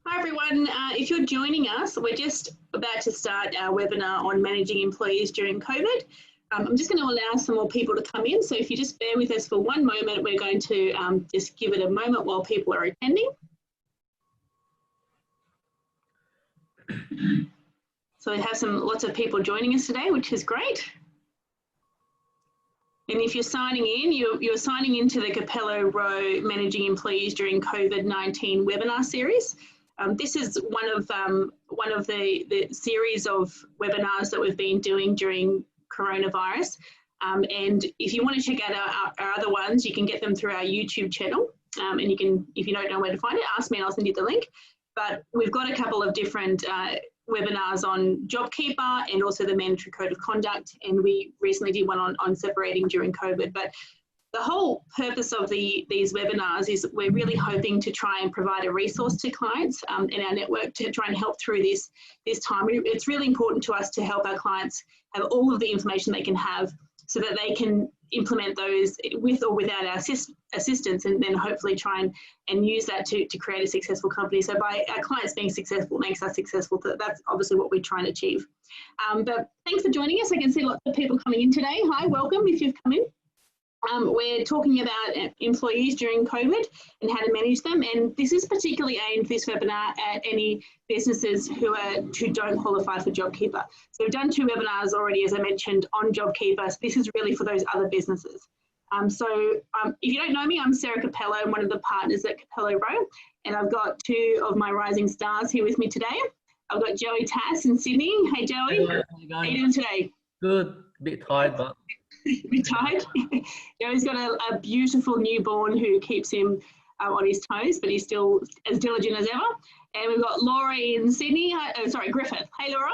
Hi everyone, if you're joining us, we're just about to start our webinar on managing employees during COVID. I'm just going to allow some more people to come in, so if you just bear with us for one moment, we're going to just give it a moment while people are attending. So we have lots of people joining us today, which is great. And if you're signing in, you're signing into the Capello Rowe Managing Employees During COVID-19 webinar series. This is one of the series of webinars that we've been doing during coronavirus. And if you want to check out our other ones, you can get them through our YouTube channel. And you can, if you don't know where to find it, ask me and I'll send you the link. But we've got a couple of different webinars on JobKeeper and also the Mandatory Code of Conduct. And we recently did one on separating during COVID. But the whole purpose of these webinars is we're really hoping to try and provide a resource to clients in our network to try and help through this time. It's really important to us to help our clients have all of the information they can have so that they can implement those with or without our assistance, and then hopefully try and use that to create a successful company. So by our clients being successful makes us successful. That's obviously what we're trying to achieve. But thanks for joining us. I can see lots of people coming in today. Hi, welcome if you've come in. We're talking about employees during COVID and how to manage them, and this is particularly aimed, this webinar, at any businesses who don't qualify for JobKeeper. So we've done 2 webinars already, as I mentioned, on JobKeeper. So this is really for those other businesses. If you don't know me, I'm Sarah Capello. I'm one of the partners at Capello Rowe, and I've got 2 of my rising stars here with me today. I've got Joey Tass in Sydney. Hey Joey, how are you doing today? Good, a bit tired, but retired. Joey's got a beautiful newborn who keeps him on his toes, but he's still as diligent as ever. And we've got Laura in Sydney. Griffith. Hey, Laura.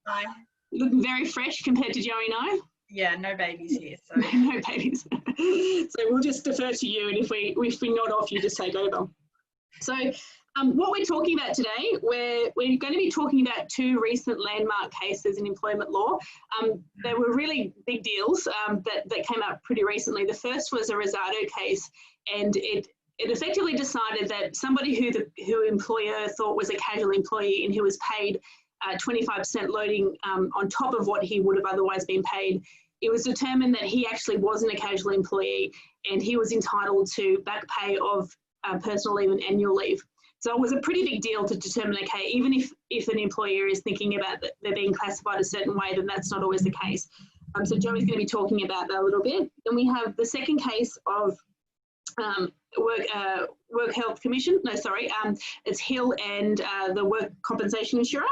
Hi. Looking very fresh compared to Joey and I. Yeah, no babies here. So. No babies. So we'll just defer to you, and if we nod off, you just take over. So what we're talking about today, we're going to be talking about 2 recent landmark cases in employment law. They were really big deals that came up pretty recently. The first was a Rosado case, and it effectively decided that somebody who employer thought was a casual employee and who was paid 25% loading on top of what he would have otherwise been paid, it was determined that he actually wasn't a casual employee and he was entitled to back pay of personal leave and annual leave. So it was a pretty big deal to determine, okay, even if an employer is thinking about that they're being classified a certain way, then that's not always the case. So Joey's going to be talking about that a little bit. Then we have the second case of Work Health Commission. No, sorry, it's Hill and the Work Compensation Insurer,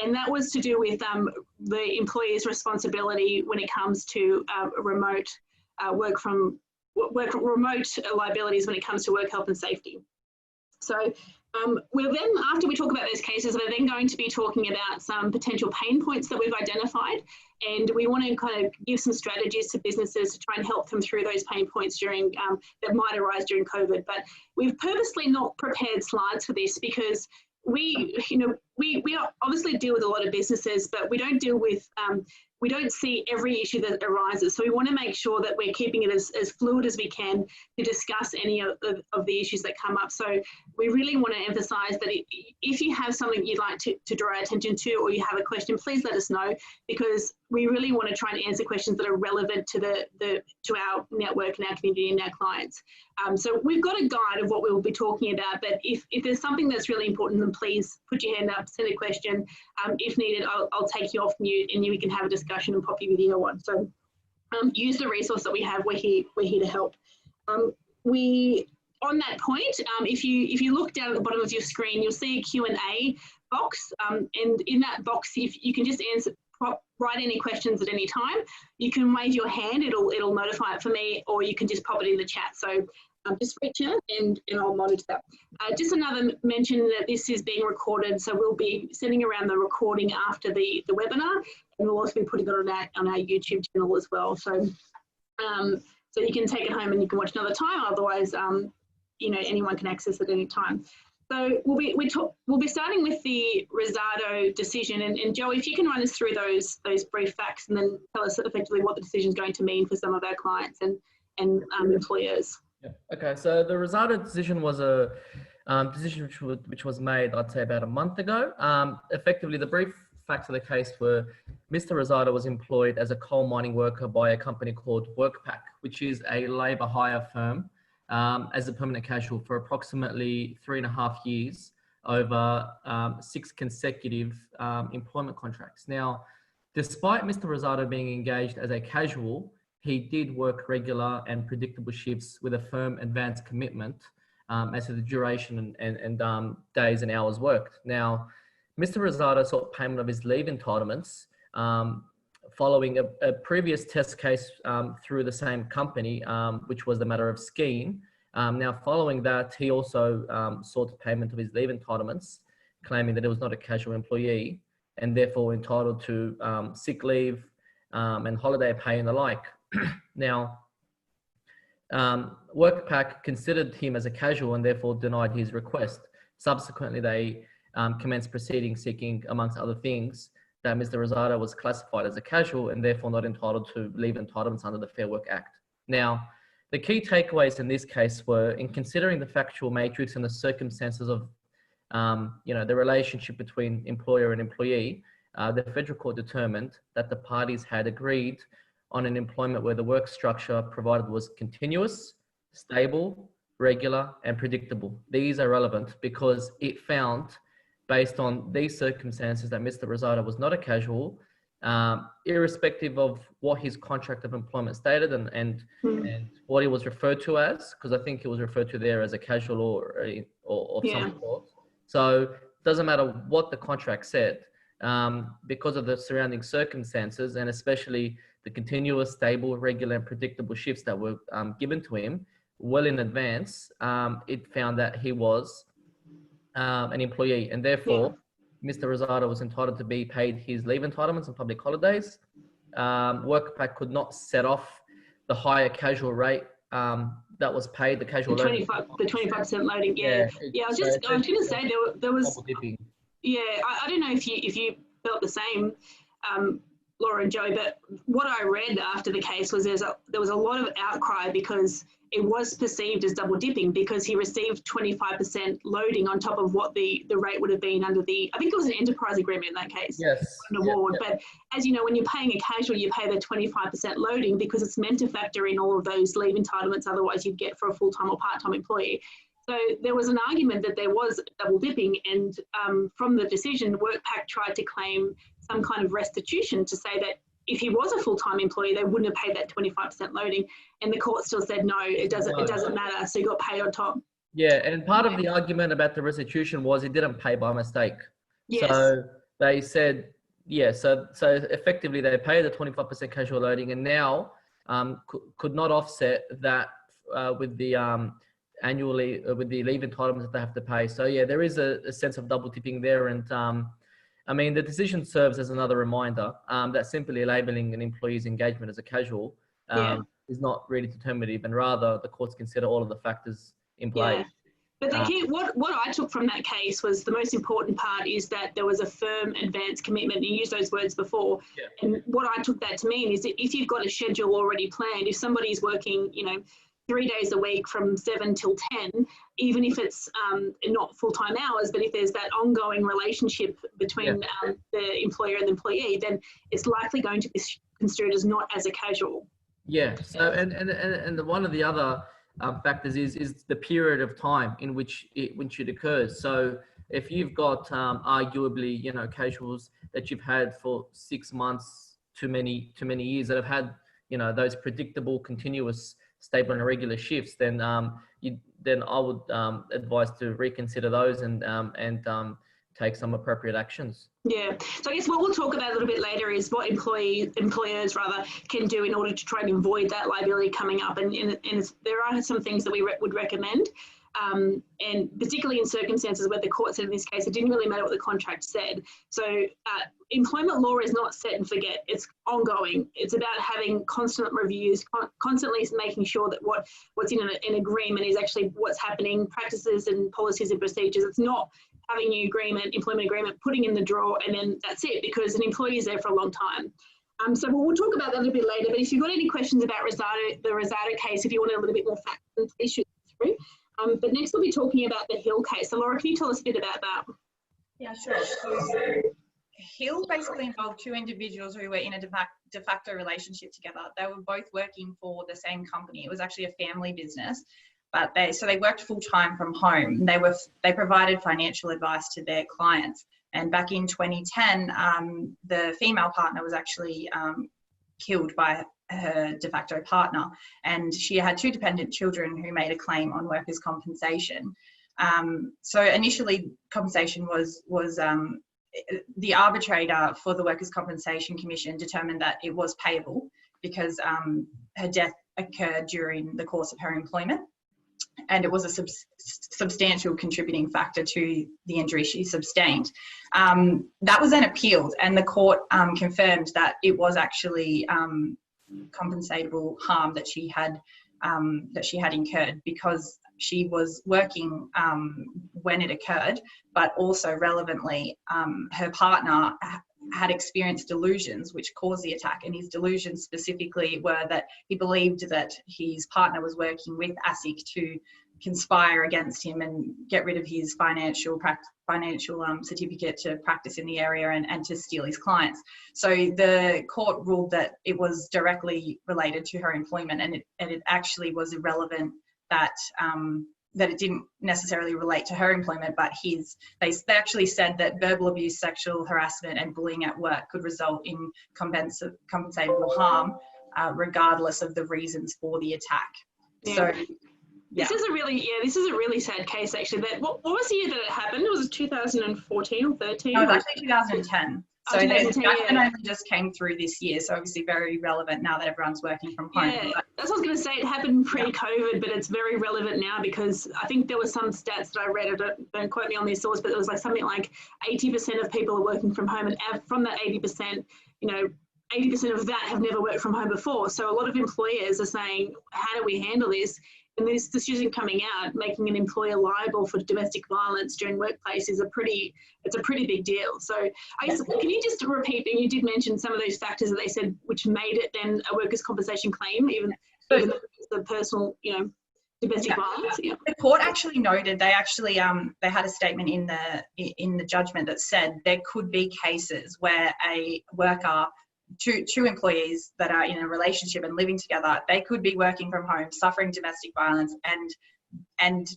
and that was to do with the employer's responsibility when it comes to remote remote liabilities when it comes to work health and safety. So we'll then, after we talk about those cases, we're then going to be talking about some potential pain points that we've identified, and we want to kind of give some strategies to businesses to try and help them through those pain points during that might arise during COVID. But we've purposely not prepared slides for this because we obviously deal with a lot of businesses, but we don't deal with we don't see every issue that arises. So we want to make sure that we're keeping it as fluid as we can to discuss any of the issues that come up. So we really want to emphasize that if you have something you'd like to draw our attention to, or you have a question, please let us know, because we really want to try and answer questions that are relevant to to our network and our community and our clients. So we've got a guide of what we will be talking about, but if there's something that's really important, then please put your hand up, send a question. If needed, I'll take you off mute and we can have a discussion and pop your video on. So use the resource that we have. We're here to help. On that point, if you look down at the bottom of your screen, you'll see a Q&A box, and in that box, if you can just write any questions at any time. You can wave your hand, it'll notify it for me, or you can just pop it in the chat. So just reach out and I'll monitor that. Just another mention that this is being recorded, so we'll be sending around the recording after the webinar, and we'll also be putting it on our YouTube channel as well. So so you can take it home and you can watch another time. Otherwise, anyone can access it at any time. So we'll be starting with the Rosado decision, and Joey, if you can run us through those brief facts, and then tell us effectively what the decision is going to mean for some of our clients and employers. Yeah. Okay, so the Rosado decision was a Decision which was made, I'd say, about a month ago. Effectively, the brief facts of the case were Mr. Rosado was employed as a coal mining worker by a company called WorkPack, which is a labour hire firm, as a permanent casual for approximately 3.5 years over 6 consecutive employment contracts. Now, despite Mr. Rosado being engaged as a casual, he did work regular and predictable shifts with a firm advance commitment as to the duration and days and hours worked. Now, Mr. Rosado sought payment of his leave entitlements following a previous test case through the same company, which was the matter of skiing. Now, following that, he also sought payment of his leave entitlements, claiming that he was not a casual employee and therefore entitled to sick leave and holiday pay and the like. Now, WorkPack considered him as a casual and therefore denied his request. Subsequently, they commenced proceedings seeking, amongst other things, that Mr. Rosado was classified as a casual and therefore not entitled to leave entitlements under the Fair Work Act. Now, the key takeaways in this case were, in considering the factual matrix and the circumstances of, the relationship between employer and employee, the federal court determined that the parties had agreed on an employment where the work structure provided was continuous, stable, regular, and predictable. These are relevant because it found, based on these circumstances, that Mr. Rosado was not a casual, irrespective of what his contract of employment stated and what he was referred to as, because I think he was referred to there as a casual or of some sort. So it doesn't matter what the contract said, because of the surrounding circumstances and especially the continuous, stable, regular, and predictable shifts that were given to him well in advance, it found that he was an employee, and therefore Mr. Rosado was entitled to be paid his leave entitlements and public holidays. WorkPack could not set off the higher casual rate that was paid, the casual loading. The 25% loading, I was going to say there was. Yeah, I don't know if you felt the same, Laura and Joe, but what I read after the case was there was a lot of outcry because it was perceived as double dipping because he received 25% loading on top of what the rate would have been under I think it was an enterprise agreement in that case. Yes. An award. Yes. But as you know, when you're paying a casual, you pay the 25% loading because it's meant to factor in all of those leave entitlements otherwise you'd get for a full-time or part-time employee. So there was an argument that there was double dipping, and from the decision, WorkPack tried to claim some kind of restitution to say that if he was a full-time employee, they wouldn't have paid that 25% loading, and the court still said no, it doesn't matter. So you got paid on top. Yeah, and part of the argument about the restitution was he didn't pay by mistake. Yes. So they said, so effectively they paid the 25% casual loading, and now could not offset that with the annually with the leave entitlements that they have to pay. So there is a sense of double dipping there, and I mean, the decision serves as another reminder that simply labeling an employee's engagement as a casual is not really determinative, and rather the courts consider all of the factors in play. Yeah. But the key, what I took from that case was the most important part is that there was a firm advance commitment. You used those words before. Yeah. And what I took that to mean is that if you've got a schedule already planned, if somebody's working, 3 days a week from 7 till 10, even if it's not full-time hours, but if there's that ongoing relationship between the employer and the employee, then it's likely going to be construed as not as a casual. Yeah. So and one of the other factors is the period of time in which it occurs. So if you've got arguably casuals that you've had for 6 months to many years that have had those predictable, continuous, stable and irregular shifts, then I would advise to reconsider those and take some appropriate actions. Yeah, so I guess what we'll talk about a little bit later is what employers can do in order to try and avoid that liability coming up, and there are some things that we would recommend. And particularly in circumstances where the court said in this case, it didn't really matter what the contract said. So employment law is not set and forget, it's ongoing. It's about having constant reviews, constantly making sure that what's in an agreement is actually what's happening, practices and policies and procedures. It's not having an employment agreement, putting in the drawer and then that's it, because an employee is there for a long time. So we'll talk about that a little bit later, but if you've got any questions about the Rosado case, if you want a little bit more facts, please shoot through. But next we'll be talking about the Hill case. So Laura, can you tell us a bit about that? Yeah, sure. So Hill basically involved two individuals who were in a de facto relationship together. They were both working for the same company. It was actually a family business, but they worked full time from home. They provided financial advice to their clients. And back in 2010, the female partner was actually killed by her de facto partner, and she had two dependent children who made a claim on workers' compensation. So initially, compensation was the arbitrator for the Workers' Compensation Commission determined that it was payable because her death occurred during the course of her employment, and it was a substantial contributing factor to the injury she sustained. That was then appealed, and the court confirmed that it was actually compensatable harm that she had incurred because she was working when it occurred, but also relevantly, her partner had experienced delusions which caused the attack, and his delusions specifically were that he believed that his partner was working with ASIC to conspire against him and get rid of his financial certificate to practice in the area and to steal his clients. So the court ruled that it was directly related to her employment, and it actually was irrelevant that it didn't necessarily relate to her employment, but his. They actually said that verbal abuse, sexual harassment, and bullying at work could result in compensable harm, regardless of the reasons for the attack. Yeah. So. Yeah. This is a really sad case actually. That what was the year that it happened? Was it 2014 or 13? No, it was actually 2010. So the judgment only just came through this year, so obviously very relevant now that everyone's working from home. Yeah, that's what I was going to say. It happened pre-COVID, but it's very relevant now because I think there were some stats that I read. Don't quote me on these source, but it was like something like 80% of people are working from home, and from that 80%, 80% of that have never worked from home before. So a lot of employers are saying, "How do we handle this?" And this decision coming out, making an employer liable for domestic violence during workplace is a pretty big deal. So I guess, can you just repeat, and you did mention some of those factors that they said which made it then a workers' compensation claim, even though it's the personal, domestic violence? Yeah. The court actually noted, they had a statement in the judgment that said there could be cases where a worker, two employees that are in a relationship and living together, they could be working from home, suffering domestic violence, and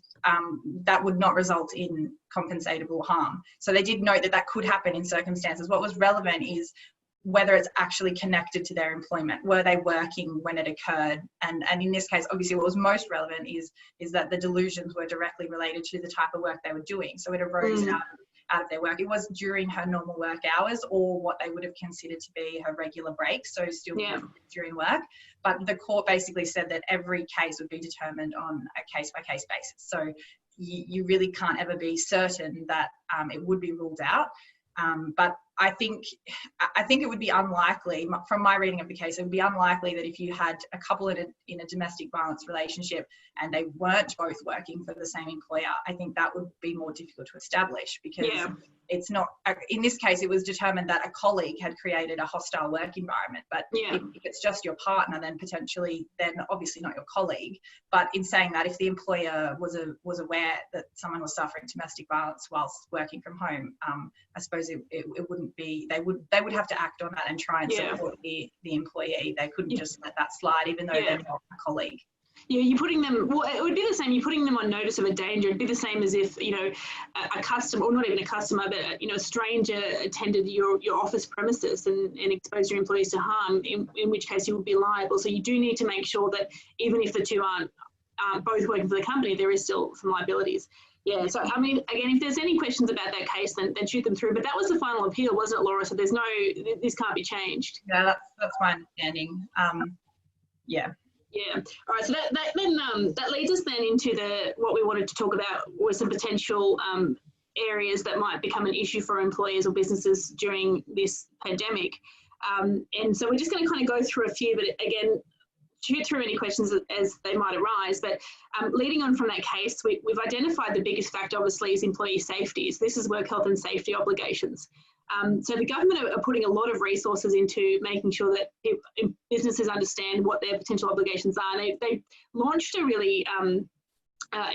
that would not result in compensatable harm. So they did note that could happen in circumstances. What was relevant is whether it's actually connected to their employment. Were they working when it occurred? And in this case, obviously what was most relevant is that the delusions were directly related to the type of work they were doing. So it arose out of their work. It was during her normal work hours or what they would have considered to be her regular break, so still during work. But the court basically said that every case would be determined on a case-by-case basis. So you really can't ever be certain that it would be ruled out. But I think it would be unlikely, from my reading of the case, it would be unlikely that if you had a couple in a domestic violence relationship and they weren't both working for the same employer, I think that would be more difficult to establish because it's not, in this case, it was determined that a colleague had created a hostile work environment. But if it's just your partner, then potentially they're obviously not your colleague. But in saying that, if the employer was aware that someone was suffering domestic violence whilst working from home, I suppose it wouldn't be, they would have to act on that and try and support the employee. They couldn't just let that slide, even though they're not a colleague. Yeah, you're putting them, well, it would be the same, you're putting them on notice of a danger. It'd be the same as if, a customer, or not even a customer, but, a stranger attended your office premises and exposed your employees to harm, in which case you would be liable. So you do need to make sure that even if the two aren't both working for the company, there is still some liabilities. Yeah, so I mean, again, if there's any questions about that case, then shoot them through. But that was the final appeal, wasn't it, Laura? So this can't be changed. Yeah, that's my understanding. Yeah. All right. So that leads us then into what we wanted to talk about was some potential areas that might become an issue for employers or businesses during this pandemic. And so we're just going to kind of go through a few, but again, shoot through any questions as they might arise. But leading on from that case, we've identified the biggest factor, obviously, is employee safety. So this is work health and safety obligations. So the government are putting a lot of resources into making sure that businesses understand what their potential obligations are. They launched a really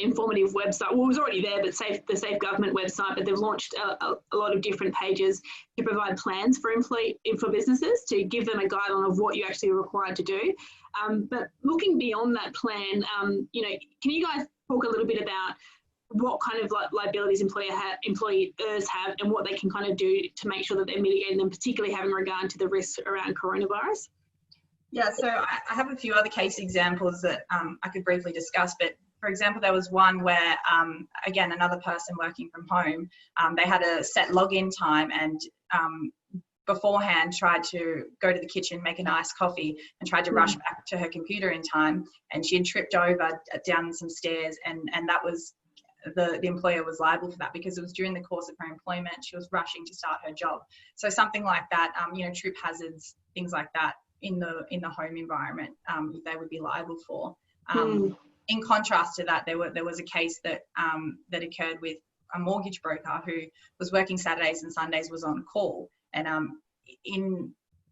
informative website. Well, it was already there, but the Safe Government website, but they've launched a lot of different pages to provide plans for businesses to give them a guideline of what you actually are required to do. But looking beyond that plan, you know, can you guys talk a little bit about what kind of liabilities employers have and what they can kind of do to make sure that they're mitigating them, particularly having regard to the risks around coronavirus? Yeah, so I have a few other case examples that I could briefly discuss, but for example, there was one where, again, another person working from home, they had a set login time and beforehand tried to go to the kitchen, make a nice coffee and tried to rush back to her computer in time. And she had tripped over down some stairs and that was, the employer was liable for that because it was during the course of her employment. She was rushing to start her job. So something like that, you know, trip hazards, things like that in the home environment, they would be liable for. In contrast to that, there was a case that that occurred with a mortgage broker who was working Saturdays and Sundays, was on call, and on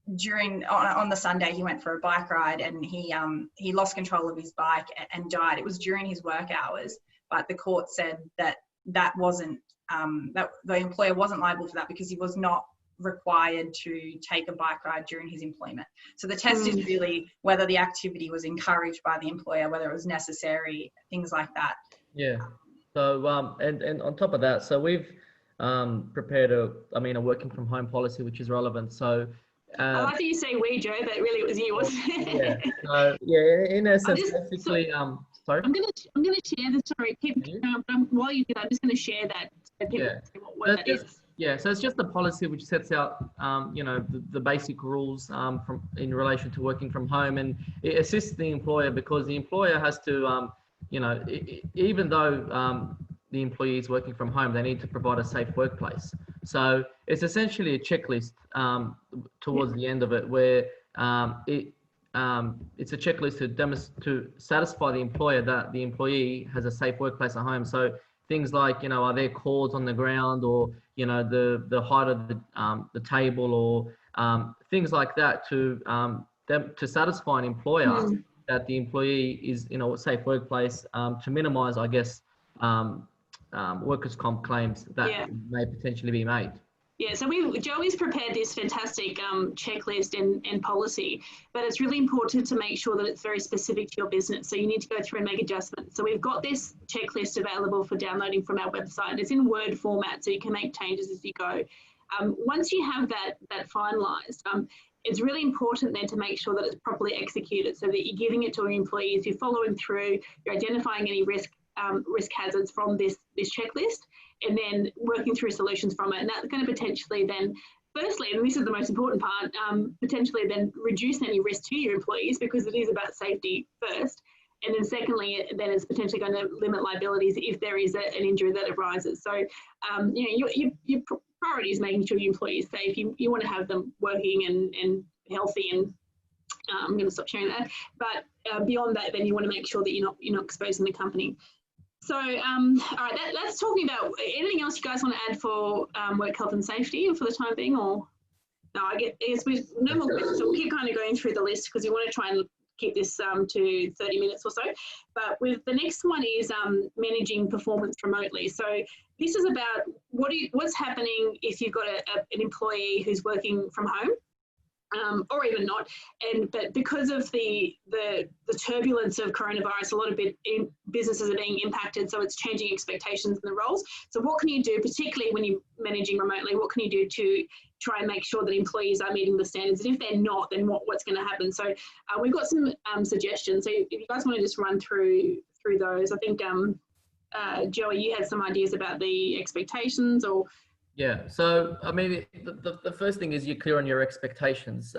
the Sunday he went for a bike ride and he lost control of his bike and died. It was during his work hours, but the court said that wasn't that the employer wasn't liable for that because he was not required to take a bike ride during his employment. So the test is really whether the activity was encouraged by the employer, whether it was necessary, things like that. Yeah. So and on top of that, so we've prepared a working from home policy which is relevant. So I like that you say we, Joe, but really it was you, wasn't it? Yeah. So yeah, in essence, basically, sorry. I'm gonna share this. Sorry, keep while you do that, I'm just gonna share that so people can see what that is. Yeah, so it's just a policy which sets out, you know, the basic rules in relation to working from home, and it assists the employer because the employer has to, you know, even though the employee is working from home, they need to provide a safe workplace. So it's essentially a checklist towards the end of it, where it's a checklist to satisfy the employer that the employee has a safe workplace at home. So things like, you know, are there cords on the ground, or, you know, the height of the table, or things like that to satisfy an employer that the employee is in a safe workplace, to minimise, I guess, workers' comp claims that may potentially be made. Yeah, so Joey's prepared this fantastic checklist and policy, but it's really important to make sure that it's very specific to your business. So you need to go through and make adjustments. So we've got this checklist available for downloading from our website. It's in Word format, so you can make changes as you go. Once you have that finalised, it's really important then to make sure that it's properly executed, so that you're giving it to your employees, you're following through, you're identifying any risk hazards from this checklist, and then working through solutions from it. And that's going to potentially then, firstly, and this is the most important part, potentially then reduce any risk to your employees, because it is about safety first. And then secondly, then it's potentially going to limit liabilities if there is an injury that arises. So, you know, your priority is making sure your employees are safe. You want to have them working and healthy, and I'm going to stop sharing that. But beyond that, then you want to make sure that you're not exposing the company. So, all right, that's talking about anything else you guys want to add for work health and safety for the time being, or no? I guess we no more questions. So we'll keep kind of going through the list because we want to try and keep this to 30 minutes or so. But with the next one is managing performance remotely. So this is about what's happening if you've got an employee who's working from home. Or even not, but because of the turbulence of coronavirus, a lot of businesses are being impacted, so it's changing expectations and the roles. So what can you do, particularly when you're managing remotely, what can you do to try and make sure that employees are meeting the standards? And if they're not, then what's going to happen? So we've got some suggestions. So if you guys want to just run through those, I think, Joey, you had some ideas about the expectations, or... Yeah, so I mean, the first thing is you're clear on your expectations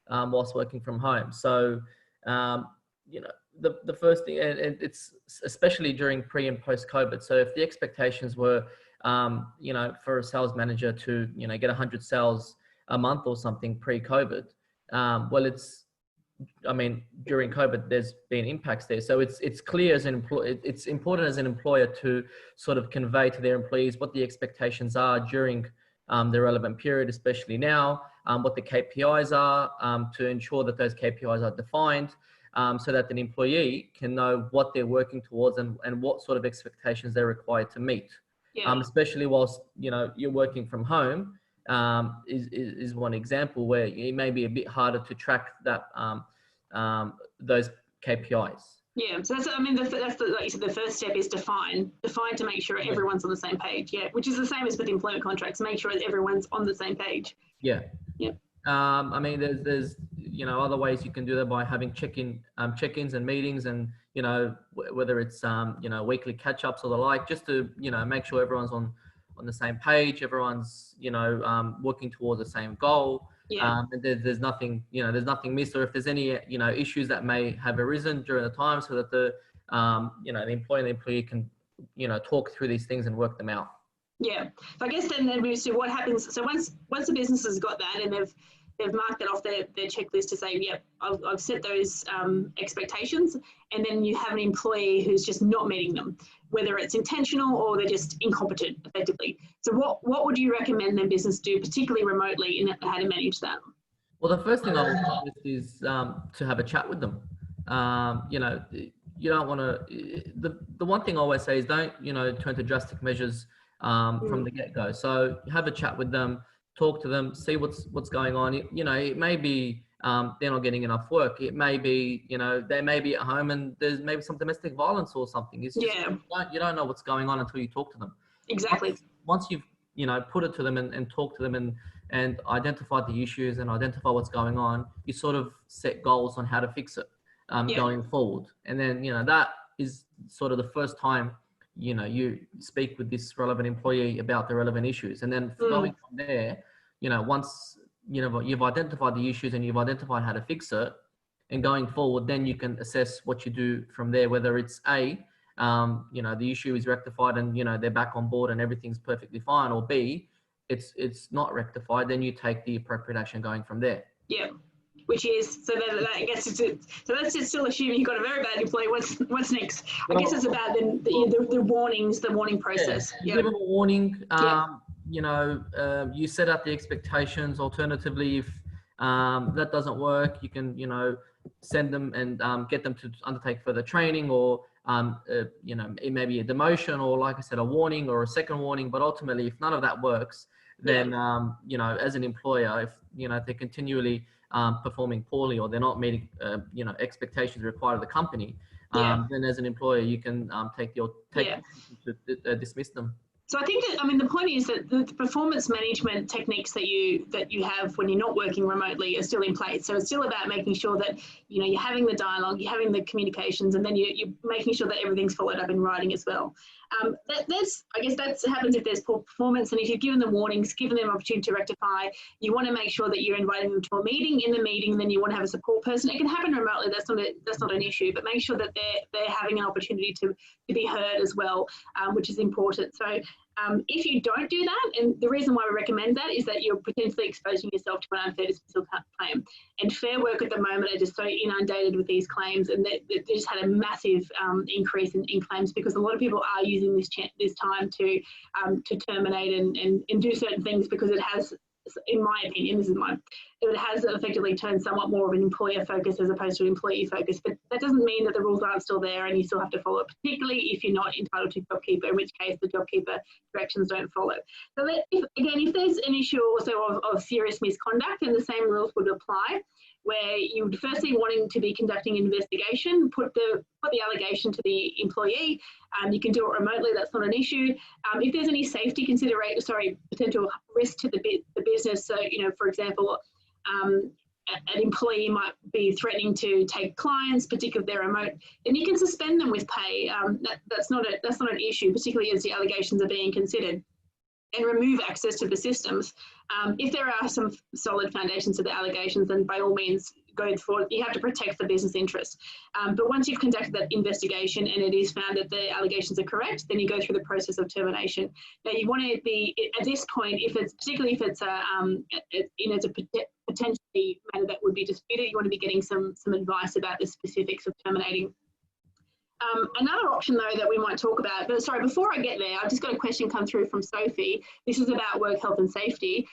whilst working from home. So, you know, the first thing, and it's especially during pre and post COVID. So if the expectations were, you know, for a sales manager to, you know, get 100 sales a month or something pre-COVID, well, I mean, during COVID, there's been impacts there. So it's clear as an employer, it's important as an employer to sort of convey to their employees what the expectations are during the relevant period, especially now, what the KPIs are, to ensure that those KPIs are defined, so that an employee can know what they're working towards and what sort of expectations they're required to meet. Yeah. Especially whilst, you're working from home, is one example where it may be a bit harder to track that those KPIs. Yeah, so that's like you said, the first step is define to make sure everyone's on the same page. Yeah, which is the same as with employment contracts. Make sure that everyone's on the same page. Yeah. Yeah. I mean, there's other ways you can do that by having check-ins and meetings, and whether it's weekly catch-ups or the like, just to make sure everyone's on the same page, everyone's working towards the same goal. Yeah. And there's nothing missed, or if there's any issues that may have arisen during the time, so that the the employer and the employee can talk through these things and work them out. Yeah, so I guess then moves to what happens. So once the business has got that and they've marked that off their checklist to say, yep, I've set those expectations, and then you have an employee who's just not meeting them, whether it's intentional or they're just incompetent, effectively. So what would you recommend their business do, particularly remotely, in how to manage that? Well, the first thing I would suggest is to have a chat with them. You don't want to. The one thing I always say is don't turn to drastic measures from the get-go. So have a chat with them, talk to them, see what's going on. It may be they're not getting enough work. It may be they may be at home and there's maybe some domestic violence or something. It's just, you don't know what's going on until you talk to them. Exactly. Once you've put it to them and talk to them and identify the issues and identify what's going on, you sort of set goals on how to fix it going forward. And then that is sort of the first time you speak with this relevant employee about the relevant issues. And then going from there, once you've identified the issues and you've identified how to fix it, and going forward, then you can assess what you do from there, whether it's the issue is rectified and they're back on board and everything's perfectly fine, or B, it's not rectified, then you take the appropriate action going from there. Yeah. Which is, so that I guess so let's just still assume you've got a very bad employee. What's next? I guess it's about the warnings, the warning process. Yeah. Give them a warning. You set up the expectations. Alternatively, if that doesn't work, you can send them and get them to undertake further training, or it may be a demotion, or like I said, a warning or a second warning. But ultimately, if none of that works, then as an employer, if they're continually performing poorly, or they're not meeting expectations required of the company, then as an employer you can dismiss them. So I think that, the point is that the performance management techniques that you have when you're not working remotely are still in place. So it's still about making sure that you're having the dialogue, you're having the communications, and then you're making sure that everything's followed up in writing as well. I guess that happens if there's poor performance, and if you've given them warnings, given them an opportunity to rectify, you want to make sure that you're inviting them to a meeting. In the meeting, then you want to have a support person. It can happen remotely. That's not an issue, but make sure that they're having an opportunity to be heard as well, which is important. So if you don't do that, and the reason why we recommend that is that you're potentially exposing yourself to an unfair dismissal claim. And Fair Work at the moment are just so inundated with these claims, and they just had a massive increase in claims, because a lot of people are using this time to terminate and do certain things, because it has, in my opinion, it has effectively turned somewhat more of an employer focus as opposed to employee focus. But that doesn't mean that the rules aren't still there and you still have to follow it, particularly if you're not entitled to JobKeeper, in which case the JobKeeper directions don't follow. So if there's an issue also of serious misconduct, then the same rules would apply, where you would firstly wanting to be conducting an investigation, put the allegation to the employee. You can do it remotely, that's not an issue. If there's any safety potential risk to the business, so for example, an employee might be threatening to take clients, particularly if they're remote, then you can suspend them with pay. That's not an issue, particularly as the allegations are being considered, and remove access to the systems. If there are some solid foundations to the allegations, then by all means go forward. You have to protect the business interest. But once you've conducted that investigation and it is found that the allegations are correct, then you go through the process of termination. Now you want to be, at this point, particularly if it's a potentially matter that would be disputed, you want to be getting some advice about the specifics of terminating. Another option, though, that we might talk about, but sorry, before I get there, I've just got a question come through from Sophie. This is about work health and safety.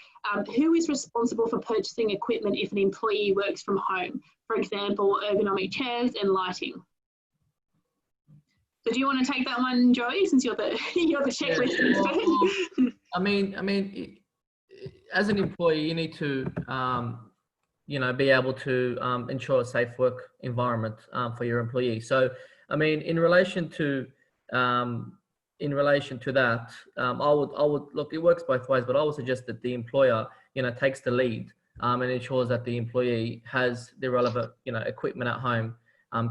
Who is responsible for purchasing equipment if an employee works from home? for example, ergonomic chairs and lighting. So do you want to take that one, Joey, since you're the checklist expert? I mean, as an employee, you need to, be able to ensure a safe work environment for your employee. So, I mean, in relation to that, I would look. It works both ways, but I would suggest that the employer, takes the lead and ensures that the employee has the relevant, equipment at home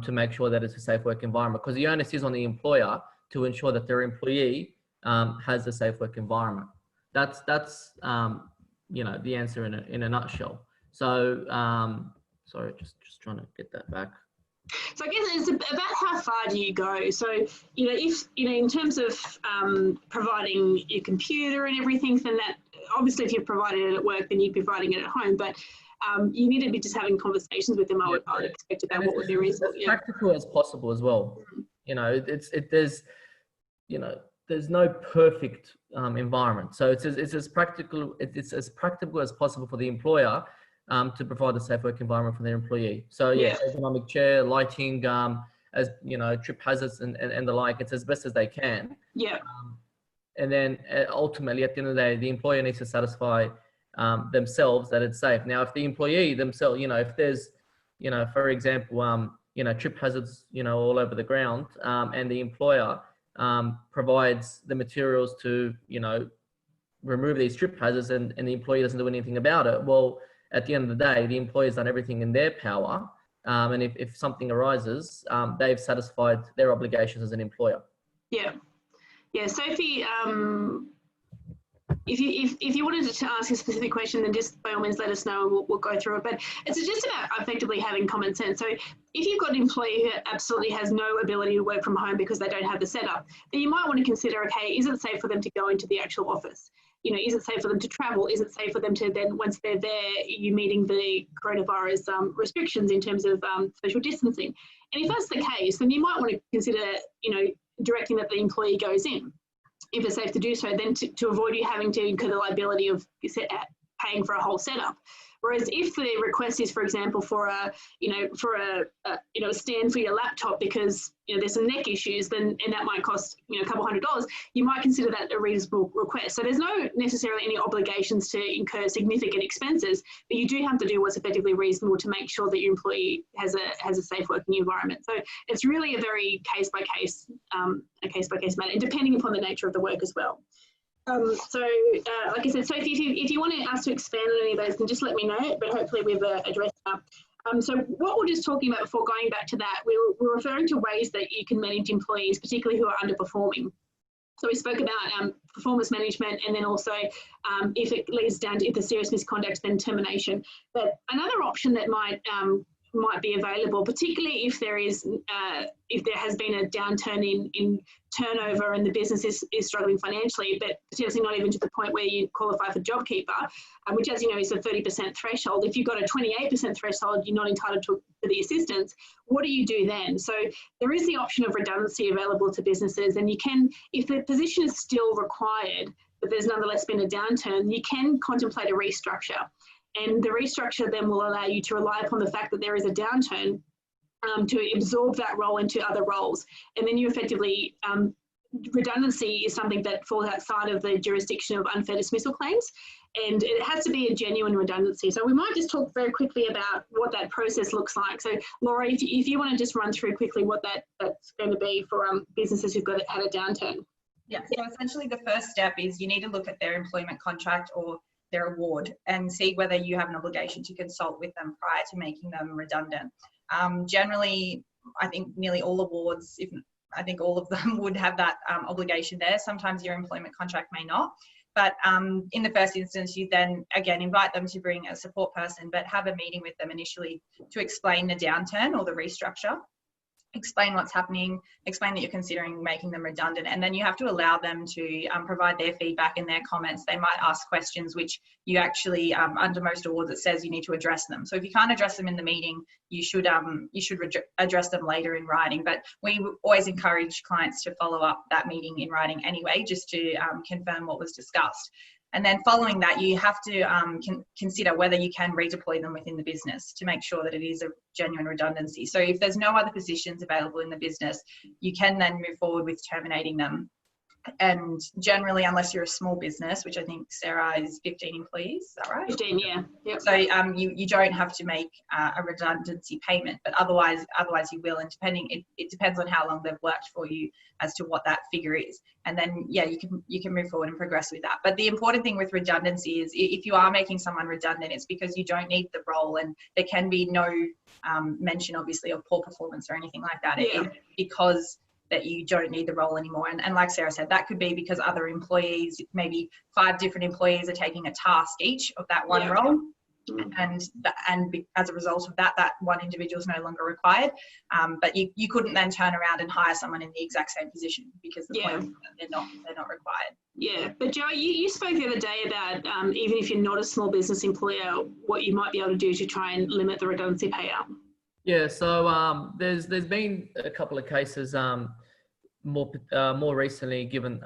to make sure that it's a safe work environment. Because the onus is on the employer to ensure that their employee has a safe work environment. That's the answer in a nutshell. So, sorry, just trying to get that back. So I guess it's about how far do you go. So, if, in terms of providing your computer and everything, then that, obviously if you've provided it at work, then you'd be providing it at home. But you need to be just having conversations with them, I would expect, about what would be reasonable. As practical as possible as well. There's no perfect environment. So it's as practical as possible for the employer to provide a safe work environment for their employee. So ergonomic chair, lighting, as trip hazards and the like, it's as best as they can. Yeah. And then ultimately, at the end of the day, the employer needs to satisfy themselves that it's safe. Now, if the employee themselves, if there's, for example, trip hazards, all over the ground, and the employer provides the materials to, remove these trip hazards, and the employee doesn't do anything about it, well, at the end of the day, the employer's done everything in their power. And if something arises, they've satisfied their obligations as an employer. Yeah. Yeah, Sophie, if you wanted to ask a specific question, then just by all means let us know and we'll go through it. But it's just about effectively having common sense. So if you've got an employee who absolutely has no ability to work from home because they don't have the setup, then you might want to consider, okay, is it safe for them to go into the actual office? Is it safe for them to travel? Is it safe for them to then, once they're there, you meeting the coronavirus restrictions in terms of social distancing? And if that's the case, then you might want to consider, directing that the employee goes in, if it's safe to do so, then to avoid you having to incur the liability of paying for a whole setup. Whereas if the request is, for example, for a stand for your laptop because there's some neck issues, and that might cost a couple $100, you might consider that a reasonable request. So there's no necessarily any obligations to incur significant expenses, but you do have to do what's effectively reasonable to make sure that your employee has a safe working environment. So it's really a very case by case matter, and depending upon the nature of the work as well. Like I said, Sophie, if you want us to expand on any of those, then just let me know, but hopefully we've addressed that. So what we're just talking about before going back to that, we're referring to ways that you can manage employees, particularly who are underperforming. So we spoke about performance management, and then also if it leads down to, if there's serious misconduct, then termination. But another option that might be available, particularly if there has been a downturn in turnover and the business is struggling financially, but potentially not even to the point where you qualify for JobKeeper, which, as you know, is a 30% threshold. If you've got a 28% threshold, you're not entitled to the assistance. What do you do then? So there is the option of redundancy available to businesses, and you can, if the position is still required, but there's nonetheless been a downturn, you can contemplate a restructure. And the restructure then will allow you to rely upon the fact that there is a downturn to absorb that role into other roles. And then you effectively, redundancy is something that falls outside of the jurisdiction of unfair dismissal claims. And it has to be a genuine redundancy. So we might just talk very quickly about what that process looks like. So Laura, if you want to just run through quickly what that's going to be for businesses who've had a downturn. Yeah, so essentially the first step is you need to look at their employment contract or their award and see whether you have an obligation to consult with them prior to making them redundant. Generally, I think nearly all awards, I think all of them would have that obligation there. Sometimes your employment contract may not. But in the first instance, you then, again, invite them to bring a support person, but have a meeting with them initially to explain the downturn or the restructure, explain what's happening, explain that you're considering making them redundant, and then you have to allow them to provide their feedback and their comments. They might ask questions which you actually, under most awards, it says you need to address them. So if you can't address them in the meeting, you should address them later in writing. But we always encourage clients to follow up that meeting in writing anyway, just to confirm what was discussed. And then following that, you have to consider whether you can redeploy them within the business to make sure that it is a genuine redundancy. So if there's no other positions available in the business, you can then move forward with terminating them. And generally, unless you're a small business, which I think Sarah is 15 employees, is that right? 15, yeah. Yep. So you don't have to make a redundancy payment, but otherwise you will. And it depends on how long they've worked for you as to what that figure is. And then you can move forward and progress with that. But the important thing with redundancy is if you are making someone redundant, it's because you don't need the role, and there can be no mention, obviously, of poor performance or anything like that. Yeah. It's because that you don't need the role anymore. And like Sarah said, that could be because other employees, maybe 5 different employees are taking a task each of that one role. And as a result of that one individual is no longer required. But you couldn't then turn around and hire someone in the exact same position, because the point is that they're not required. Yeah, but Joe, you spoke the other day about even if you're not a small business employer, what you might be able to do to try and limit the redundancy payout. Yeah, so there's been a couple of cases more recently, given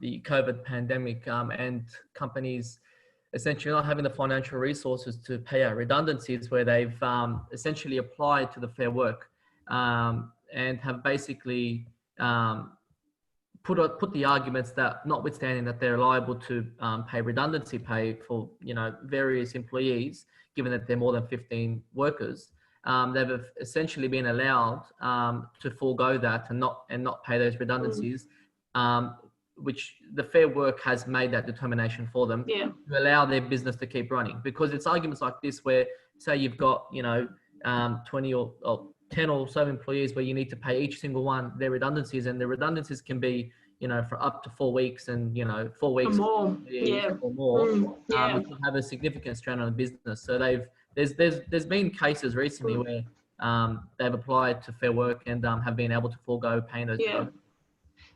the COVID pandemic, and companies essentially not having the financial resources to pay out redundancies, where they've essentially applied to the Fair Work and have basically put the arguments that, notwithstanding that they're liable to pay redundancy pay for various employees, given that they're more than 15 workers. They've essentially been allowed to forego that and not pay those redundancies, which the Fair Work has made that determination for them to allow their business to keep running. Because it's arguments like this where, say you've got 20 or 10 or so employees where you need to pay each single one their redundancies, and the redundancies can be for up to 4 weeks, and 4 weeks or more, which will have a significant strain on the business. So there's been cases recently where they've applied to Fair Work and have been able to forego paying those.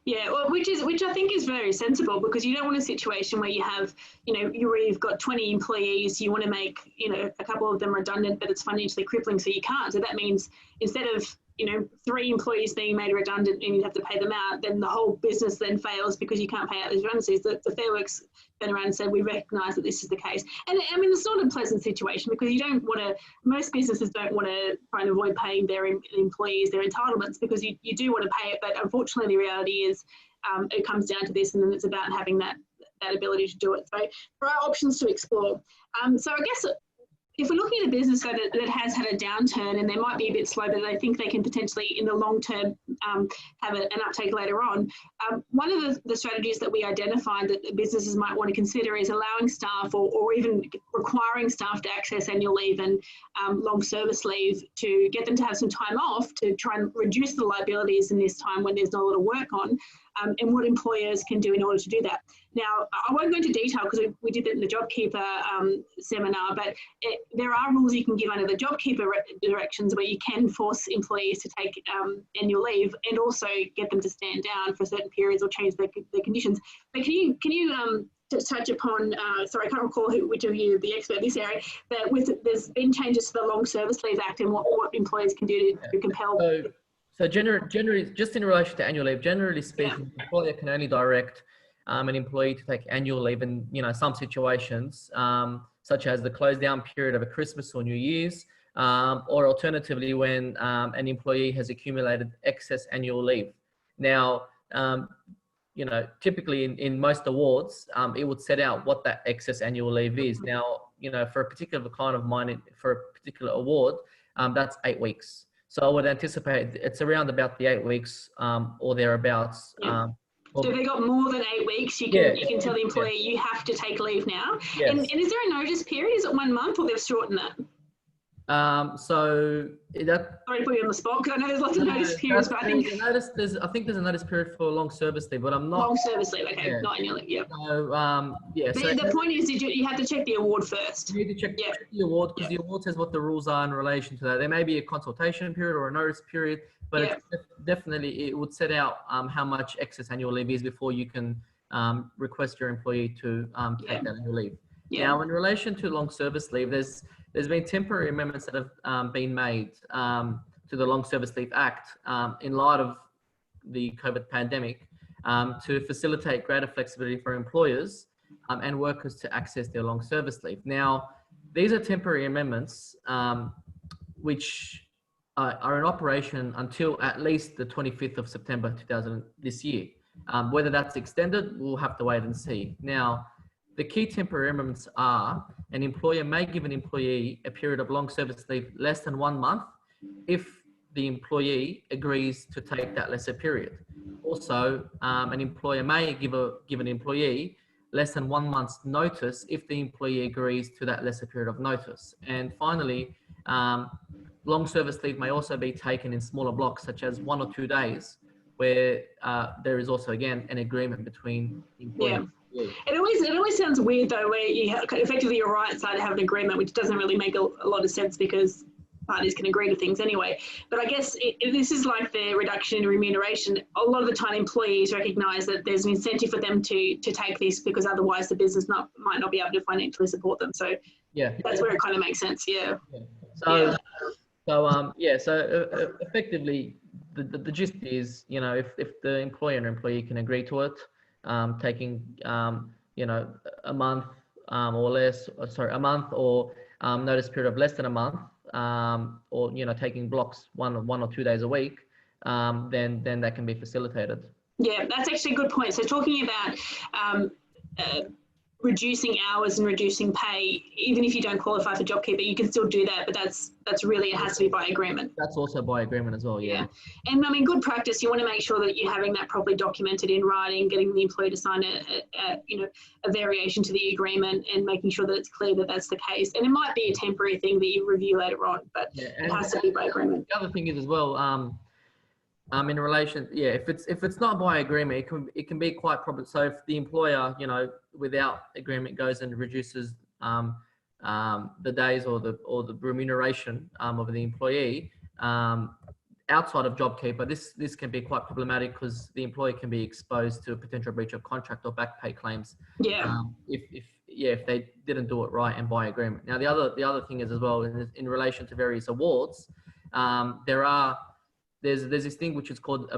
Yeah, well, which I think is very sensible, because you don't want a situation where you have, you've got 20 employees, you want to make, a couple of them redundant, but it's financially crippling, so you can't. So that means instead of 3 employees being made redundant and you have to pay them out, then the whole business then fails because you can't pay out those redundancies. The Fair Work's been around and said, we recognise that this is the case. And I mean, it's not a pleasant situation, because you don't want to, most businesses don't want to try and avoid paying their employees their entitlements, because you do want to pay it. But unfortunately, the reality is it comes down to this, and then it's about having that ability to do it. So there are options to explore. So I guess if we're looking at a business that has had a downturn and they might be a bit slow, but they think they can potentially, in the long term, have an uptake later on, one of the strategies that we identified that businesses might want to consider is allowing staff or even requiring staff to access annual leave and long service leave to get them to have some time off to try and reduce the liabilities in this time when there's not a lot of work on, and what employers can do in order to do that. Now, I won't go into detail because we did it in the JobKeeper seminar, but there are rules you can give under the JobKeeper directions where you can force employees to take annual leave and also get them to stand down for certain periods or change their conditions. But can you just touch upon, sorry, I can't recall which of you the expert in this area, but there's been changes to the Long Service Leave Act and what employers can do to compel. So generally, just in relation to annual leave, generally speaking, the employer can only direct an employee to take annual leave in some situations, such as the close down period of a Christmas or New Year's, or alternatively when an employee has accumulated excess annual leave. Now, typically in most awards, it would set out what that excess annual leave is. Now, for a particular client of mine, for a particular award, that's 8 weeks. So I would anticipate it's around about the 8 weeks or thereabouts. So if they got more than 8 weeks, you can tell the employee you have to take leave now. Yes. And is there a notice period? Is it 1 month, or they've shortened that? So that. Sorry to put you on the spot, because I know there's lots of notice periods, but I think there's a notice period for long service leave, but I'm not. Long service leave, okay, not annual leave. Yep. So So the point is, you have to check the award first. You need to check the award, because the award says what the rules are in relation to that. There may be a consultation period or a notice period, but it's definitely it would set out how much excess annual leave is before you can request your employee to take that annual leave. Now, in relation to long service leave, there's been temporary amendments that have been made to the Long Service Leave Act in light of the COVID pandemic to facilitate greater flexibility for employers and workers to access their long service leave. Now, these are temporary amendments which are in operation until at least the 25th of September 2000 this year. Whether that's extended, we'll have to wait and see. Now, the key temporary amendments are: an employer may give an employee a period of long service leave less than 1 month if the employee agrees to take that lesser period. Also, an employer may give an employee less than 1 month's notice if the employee agrees to that lesser period of notice. And finally, long service leave may also be taken in smaller blocks, such as 1 or 2 days, where there is also, again, an agreement between the employer and the employee. It always sounds weird though, where you have, effectively your right side have an agreement, which doesn't really make a lot of sense because parties can agree to things anyway. But I guess this is like the reduction in remuneration. A lot of the time employees recognise that there's an incentive for them to take this, because otherwise the business might not be able to financially support them. So that's where it kind of makes sense. So effectively the gist is, you know, if the employer and employee can agree to it, taking you know, a month or less, a month or notice period of less than a month, or, you know, taking blocks 1 or 2 days a week, then that can be facilitated. Yeah, that's actually a good point. So talking about reducing hours and reducing pay, even if you don't qualify for JobKeeper, you can still do that, but that's really, it has to be by agreement. That's also by agreement as well, yeah. And I mean, good practice, you want to make sure that you're having that properly documented in writing, getting the employee to sign a variation to the agreement, and making sure that it's clear that that's the case. And it might be a temporary thing that you review later on, but it has to be by agreement. The other thing is as well, in relation, if it's not by agreement, it can be quite problem. So if the employer, you know, without agreement goes and reduces the days or the remuneration of the employee outside of JobKeeper, this can be quite problematic, because the employee can be exposed to a potential breach of contract or back pay claims. If they didn't do it right and by agreement. Now the other thing is as well, in relation to various awards, there's this thing which is called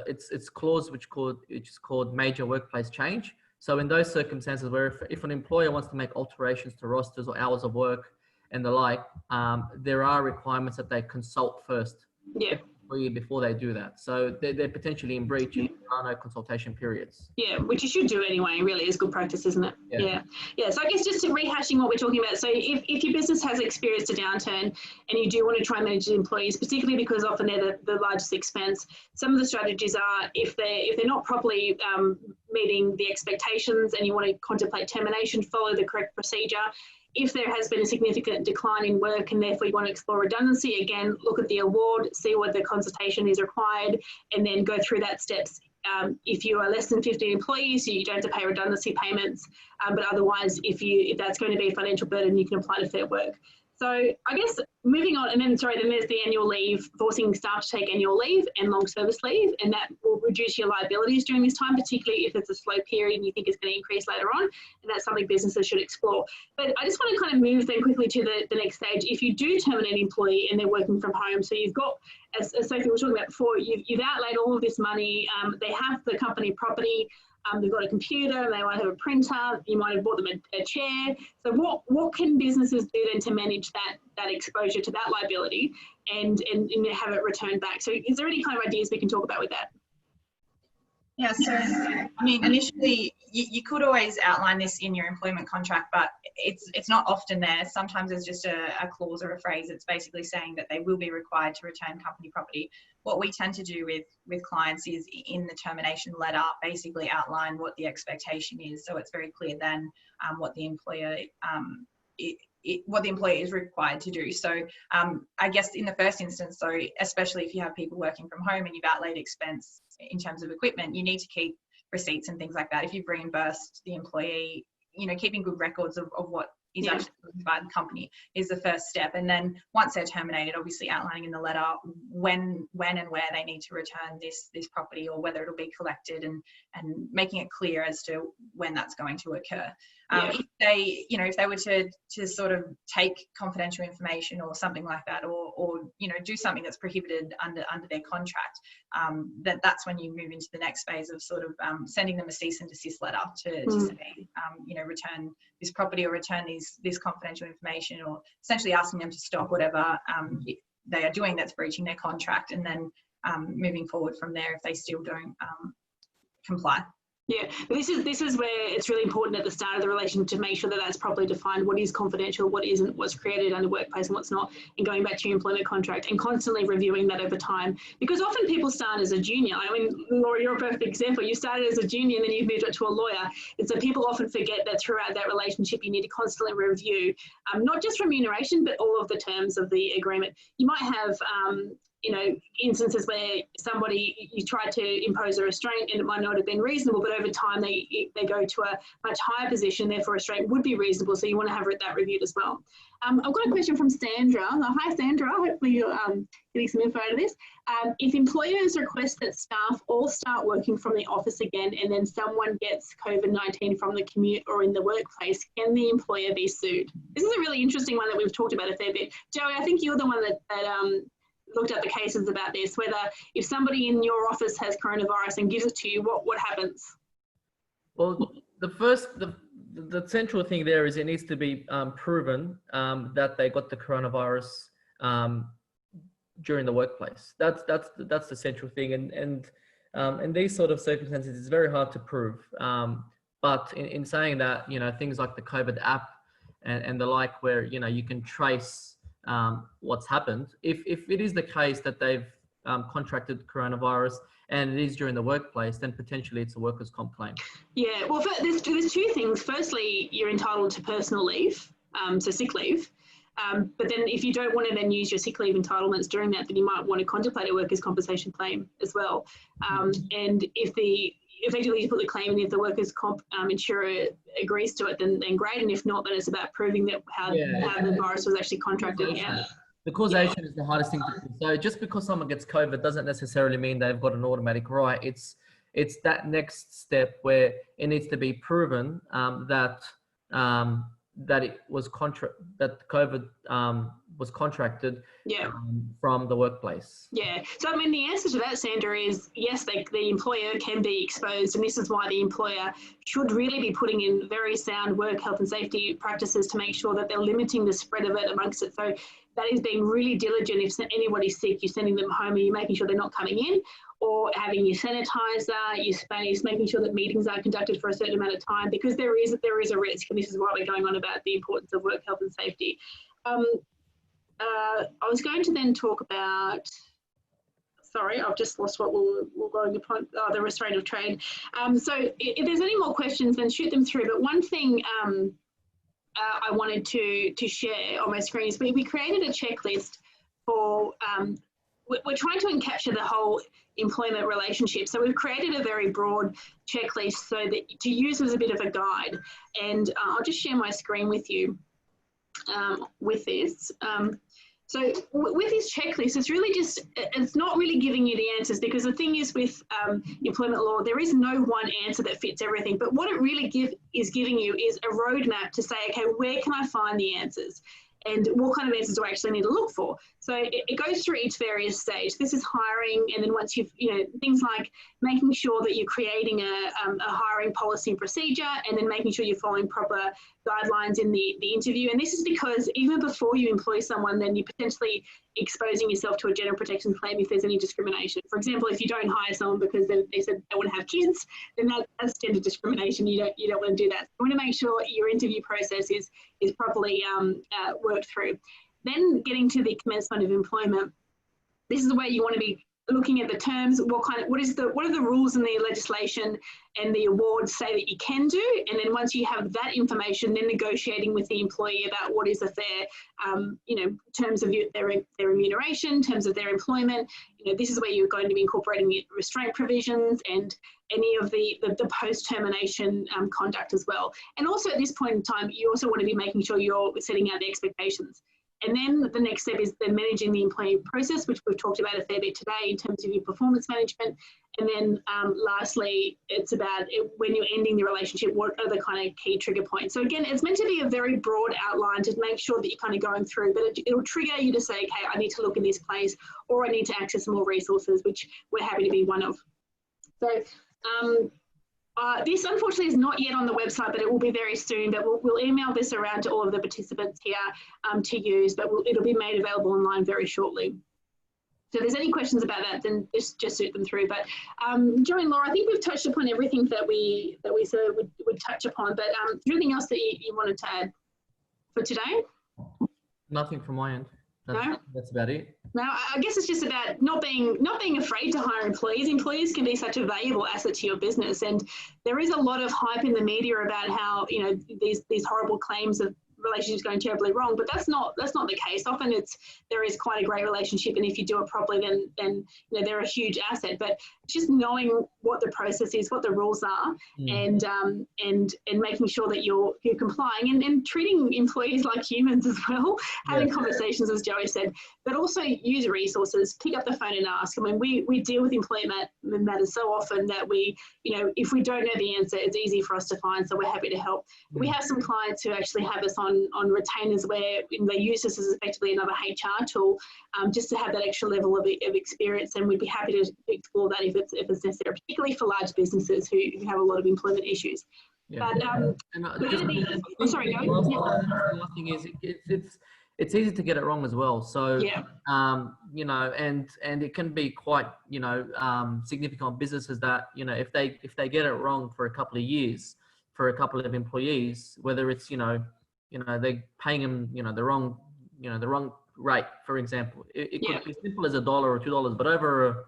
it's clause which is called major workplace change. So in those circumstances where if an employer wants to make alterations to rosters or hours of work and the like, there are requirements that they consult first before they do that. So they're potentially in breach if there are no consultation periods. Which you should do anyway. Really is good practice, isn't it? So I guess just rehashing what we're talking about. So if your business has experienced a downturn and you do want to try and manage the employees, particularly because often they're the largest expense, some of the strategies are, if they're not properly meeting the expectations and you want to contemplate termination, follow the correct procedure. If there has been a significant decline in work and therefore you want to explore redundancy, again, look at the award, see whether consultation is required, and then go through that steps. If you are less than 15 employees, you don't have to pay redundancy payments, but otherwise, if that's going to be a financial burden, you can apply to Fair Work. So I guess moving on, and then there's the annual leave, forcing staff to take annual leave and long service leave, and that will reduce your liabilities during this time, particularly if it's a slow period and you think it's going to increase later on, and that's something businesses should explore. But I just want to kind of move then quickly to the next stage. If you do terminate an employee and they're working from home, so you've got, as Sophie was talking about before, you've outlaid all of this money, they have the company property, they've got a computer, they might have a printer, you might have bought them a chair. So what can businesses do then to manage that exposure to that liability and have it returned back? So is there any kind of ideas we can talk about with that? Yeah, so I mean, initially you could always outline this in your employment contract, but it's not often there. Sometimes it's just a clause or a phrase. It's basically saying that they will be required to return company property. What we tend to do with clients is in the termination letter, basically outline what the expectation is. So it's very clear then what the employer what the employer is required to do. So I guess in the first instance, so especially if you have people working from home and you've outlaid expense in terms of equipment, you need to keep receipts and things like that. If you've reimbursed the employee, you know, keeping good records of what is actually by the company is the first step. And then once they're terminated, obviously outlining in the letter when and where they need to return this property, or whether it'll be collected, and making it clear as to when that's going to occur. If they were to sort of take confidential information or something like that, or do something that's prohibited under their contract, that's when you move into the next phase of sort of sending them a cease and desist letter to say, return this property or return this confidential information, or essentially asking them to stop whatever they are doing that's breaching their contract, and then moving forward from there if they still don't comply. Yeah, this is where it's really important at the start of the relationship to make sure that that's properly defined, what is confidential, what isn't, what's created under workplace and what's not, and going back to your employment contract and constantly reviewing that over time. Because often people start as a junior. I mean, Laura, you're a perfect example. You started as a junior and then you've moved up to a lawyer. And so people often forget that throughout that relationship, you need to constantly review, not just remuneration, but all of the terms of the agreement. You might have instances where you try to impose a restraint and it might not have been reasonable, but over time they go to a much higher position, therefore restraint would be reasonable. So you want to have that reviewed as well. I've got a question from Sandra. Hi, Sandra. Hopefully you're getting some info out of this. If employers request that staff all start working from the office again and then someone gets COVID-19 from the commute or in the workplace, can the employer be sued? This is a really interesting one that we've talked about a fair bit. Joey, I think you're the one that looked at the cases about this, whether if somebody in your office has coronavirus and gives it to you, what happens? Well, the central thing there is it needs to be proven that they got the coronavirus during the workplace. That's the central thing, and these sort of circumstances, it's very hard to prove. But in saying that, things like the COVID app and the like, where you can trace what's happened. If it is the case that they've contracted coronavirus and it is during the workplace, then potentially it's a workers' comp claim. Yeah, well, there's two things. Firstly, you're entitled to personal leave, so sick leave. But then if you don't want to then use your sick leave entitlements during that, then you might want to contemplate a workers' compensation claim as well. And effectively you put the claim in, if the workers' comp insurer agrees to it, then great. And if not, then it's about proving that how the virus was actually contracted. Yeah. The causation is the hardest thing to do. So just because someone gets COVID doesn't necessarily mean they've got an automatic right. It's that next step where it needs to be proven that it was that COVID was contracted from the workplace. Yeah. So I mean, the answer to that, Sandra, is yes, the employer can be exposed, and this is why the employer should really be putting in very sound work health and safety practices to make sure that they're limiting the spread of it amongst it. So that is being really diligent. If anybody's sick, you're sending them home, and you're making sure they're not coming in, or having your sanitizer, your space, making sure that meetings are conducted for a certain amount of time, because there is a risk, and this is why we're going on about the importance of work health and safety. I was going to then talk about, sorry, I've just lost what we're going upon, the restraint of trade. So if there's any more questions, then shoot them through. But one thing I wanted to share on my screen is we created a checklist for, we're trying to encapture the whole employment relationship. So we've created a very broad checklist so that to use as a bit of a guide. And I'll just share my screen with you with this. So with this checklist, it's not really giving you the answers, because the thing is with employment law, there is no one answer that fits everything. But what it really is giving you is a roadmap to say, okay, where can I find the answers? And what kind of answers do I actually need to look for? So it goes through each various stage. This is hiring, and then once you've, things like making sure that you're creating a hiring policy and procedure, and then making sure you're following proper guidelines in the interview. And this is because even before you employ someone, then you're potentially exposing yourself to a general protection claim if there's any discrimination. For example, if you don't hire someone because they said they want to have kids, then that's gender discrimination. You don't want to do that. So you want to make sure your interview process is properly worked through. Then getting to the commencement of employment, this is where you want to be looking at the terms, what are the rules in the legislation and the awards say that you can do, and then once you have that information, then negotiating with the employee about what is a fair, terms of their remuneration, terms of their employment. This is where you're going to be incorporating the restraint provisions and any of the post-termination conduct as well. And also at this point in time, you also want to be making sure you're setting out the expectations. And then the next step is then managing the employee process, which we've talked about a fair bit today in terms of your performance management. And then lastly, it's about when you're ending the relationship, what are the kind of key trigger points? So again, it's meant to be a very broad outline to make sure that you're kind of going through, but it'll trigger you to say, okay, I need to look in this place, or I need to access more resources, which we're happy to be one of. So this unfortunately is not yet on the website, but it will be very soon. But we'll email this around to all of the participants here to use, but it'll be made available online very shortly. So if there's any questions about that, then just shoot them through. But Joe and Laura, I think we've touched upon everything that we sort of would touch upon. But is there anything else that you wanted to add for today? Nothing from my end. No? That's about it. No, I guess it's just about not being afraid to hire employees. Employees can be such a valuable asset to your business, and there is a lot of hype in the media about how, you know, these horrible claims of relationships going terribly wrong, but that's not the case. Often there is quite a great relationship, and if you do it properly, then you know, they're a huge asset. But just knowing what the process is, what the rules are, and making sure that you're complying and treating employees like humans as well, having conversations, as Joey said, but also use resources, pick up the phone and ask. I mean, we deal with employee matters so often that we, you know, if we don't know the answer, it's easy for us to find, so we're happy to help. We have some clients who actually have us on retainers where they use this as effectively another HR tool, just to have that extra level of experience, and we'd be happy to explore that if it's necessary, particularly for large businesses who have a lot of employment issues. Yeah. But sorry, go. The last thing is it's easy to get it wrong as well. So you know, and it can be quite, you know, significant businesses that, you know, if they get it wrong for a couple of years for a couple of employees, whether it's, you know, they're paying them, you know, the wrong rate, for example. It could be as simple as $1 or $2, but over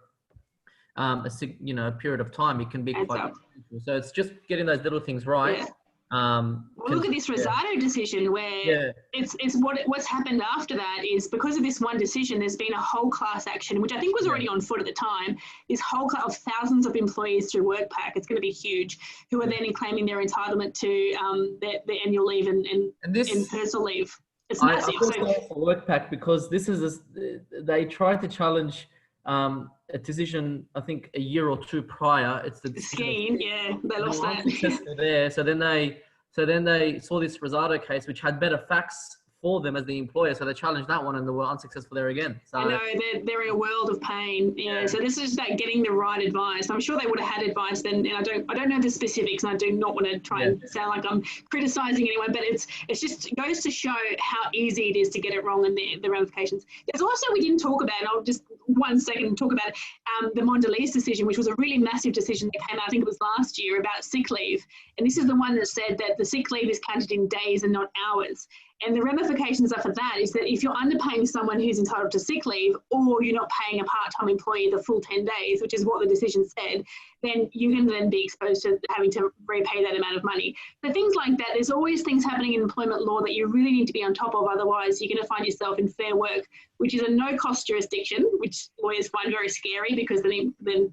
a period of time, it can be quite expensive. So it's just getting those little things right. Yeah. Well, look at this Rosado decision where it's what's happened after that is because of this one decision, there's been a whole class action, which I think was already on foot at the time, this whole class of thousands of employees through WorkPack. It's going to be huge, who are then claiming their entitlement to their annual leave and personal leave. It's massive. I feel for WorkPack because this is they tried to challenge a decision, I think a year or two prior. It's the scheme, they lost that. Successful there. So then they saw this Rosado case, which had better facts for them as the employer. So they challenged that one and they were unsuccessful there again. So I know they're in a world of pain. So this is about getting the right advice. I'm sure they would have had advice then, and I don't know the specifics, and I do not want to try and sound like I'm criticizing anyone, but it goes to show how easy it is to get it wrong and the ramifications. There's also, we didn't talk about, and I'll just 1 second talk about the Mondelez decision, which was a really massive decision that came out, I think it was last year, about sick leave. And this is the one that said that the sick leave is counted in days and not hours. And the ramifications for that is that if you're underpaying someone who's entitled to sick leave, or you're not paying a part-time employee the full 10 days, which is what the decision said, then you can then be exposed to having to repay that amount of money. So things like that, there's always things happening in employment law that you really need to be on top of, otherwise you're going to find yourself in Fair Work, which is a no-cost jurisdiction, which lawyers find very scary because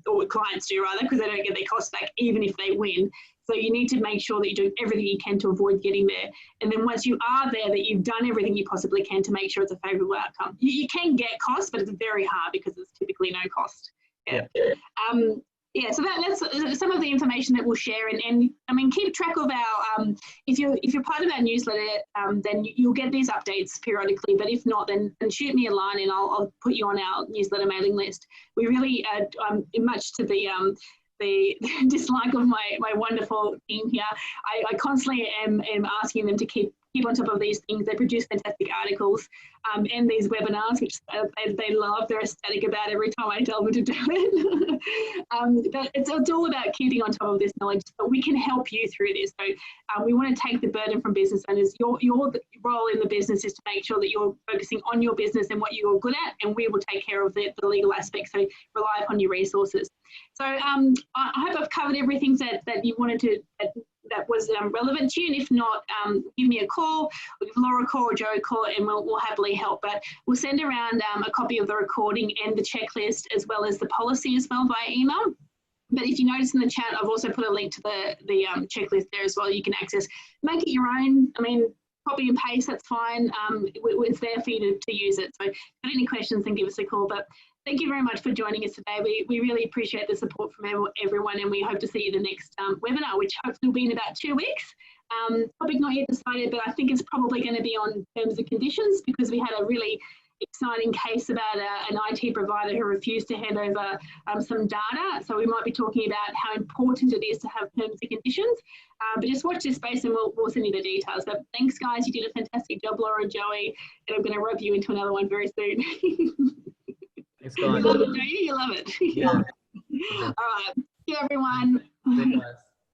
or clients do rather, because they don't get their costs back even if they win. So you need to make sure that you're doing everything you can to avoid getting there. And then once you are there, that you've done everything you possibly can to make sure it's a favourable outcome. You can get costs, but it's very hard because it's typically no cost. So that's some of the information that we'll share, and I mean, keep track of our if you're part of our newsletter, then you'll get these updates periodically, but if not, then shoot me a line and I'll put you on our newsletter mailing list. We really much to the dislike of my wonderful team here, I constantly am asking them to keep on top of these things. They produce fantastic articles and these webinars, which they love. They're ecstatic about every time I tell them to do it. But it's all about keeping on top of this knowledge, but we can help you through this. So we want to take the burden from business owners. Your role in the business is to make sure that you're focusing on your business and what you're good at, and we will take care of the legal aspects. So rely upon your resources. So I hope I've covered everything that you wanted to, that was relevant to you, and if not, give me a call, or give Laura a call or Joe a call, and we'll happily help. But we'll send around a copy of the recording and the checklist, as well as the policy as well, via email. But if you notice in the chat, I've also put a link to the checklist there as well. You can access, make it your own. I mean, copy and paste, that's fine. It's there for you to use it. So if you have any questions, then give us a call. But Thank you very much for joining us today. We really appreciate the support from everyone, and we hope to see you the next webinar, which hopefully will be in about 2 weeks. Topic not yet decided, but I think it's probably going to be on terms and conditions, because we had a really exciting case about an IT provider who refused to hand over some data. So we might be talking about how important it is to have terms and conditions. But just watch this space and we'll send you the details. So thanks, guys. You did a fantastic job, Laura and Joey, and I'm going to rope you into another one very soon. Thanks, guys. You love it, don't you? You love it. Yeah. All right. Thank you, everyone. Thanks, guys.